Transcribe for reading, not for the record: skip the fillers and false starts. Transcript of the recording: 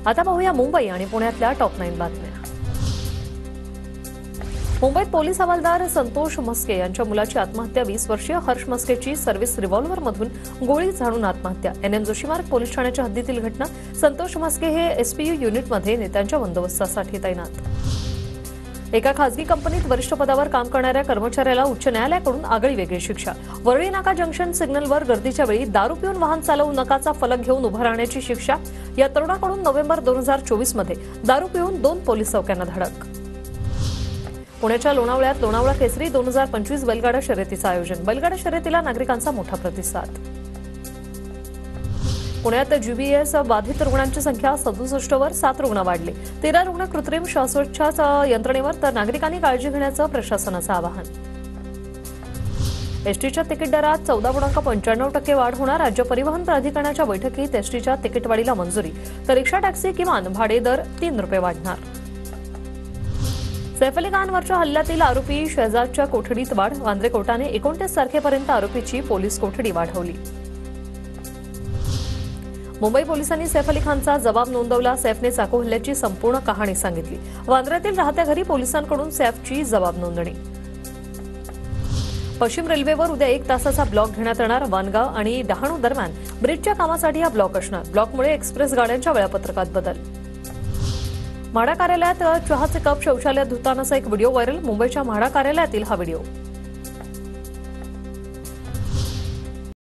आता पाहूया मुंबई आणि पुण्यातल्या टॉप 9 बातम्या। मुंबईत पोलीस हवालदार संतोष मस्के यांच्या मुलाची आत्महत्या। 20 वर्षीय हर्ष मस्केची सर्व्हिस रिव्हॉल्व्हरमधून गोळी झाडून आत्महत्या। एनएम जोशी मार्ग पोलीस ठाण्याच्या हद्दीतील घटना। संतोष मस्के हे एसपीयू युनिटमध्ये नेत्यांच्या बंदोबस्तासाठी तैनात। एका खासगी कंपनीत वरिष्ठ पदावर काम करणाऱ्या कर्मचाऱ्याला उच्च न्यायालयाकडून आगळी वेगळी शिक्षा। वरळी नाका जंक्शन सिग्नलवर गर्दीच्या वेळी दारू पिऊन वाहन चालवू नकाचा फलक घेऊन उभं राहण्याची शिक्षा। या तरुणाकडून नोव्हेंबर 2024 मध्ये दारू पिऊन 2 पोलीस चौक्यांना धडक। पुण्याच्या लोणावळ्यात लोणावळा केसरी 2025 बैलगाडा शर्यतीचं आयोजन। बैलगाडा शर्यतीला नागरिकांचा मोठा प्रतिसाद। पुण्यात जीबीएस बाधित रुग्णांची संख्या 67 वर 7 रुग्ण वाढले। 13 रुग्ण कृत्रिम श्वासोच्छवास यंत्रणेवर, तर नागरिकांनी काळजी घेण्याचं प्रशासनाचं आवाहन। एसटीच्या तिकीट दरात 14.95% वाढ होणार। राज्य परिवहन प्राधिकरणाच्या बैठकीत एसटीच्या तिकीटवाढीला मंजुरी, तर रिक्षा टॅक्सी किमान भाडे दर 3 रुपये वाढणार। सैफ अली खानवरच्या हल्ल्यातील आरोपी शहजादच्या कोठडीत वाढ। वांद्रे कोर्टाने 29 तारखेपर्यंत आरोपीची पोलीस कोठडी वाढवली। मुंबई पोलिसांनी सैफ अली खानचा जबाब नोंदवला। सैफने चाकू हल्ल्याची संपूर्ण कहाणी सांगितली। वांद्र्यातील राहत्या घरी पोलिसांकडून सैफची जबाब नोंदणी। पश्चिम रेल्वेवर उद्या 1 तासाचा ब्लॉक घेण्यात येणार। वानगाव आणि डहाणू दरम्यान ब्रिजच्या कामासाठी हा ब्लॉक असणार। ब्लॉकमुळे एक्सप्रेस गाड्यांच्या वेळापत्रकात बदल। म्हाडा कार्यालयात चहाचे कप शौचालयात धुतानाचा एक व्हिडिओ व्हायरल। मुंबईच्या म्हाडा कार्यालयातील हा व्हिडिओ।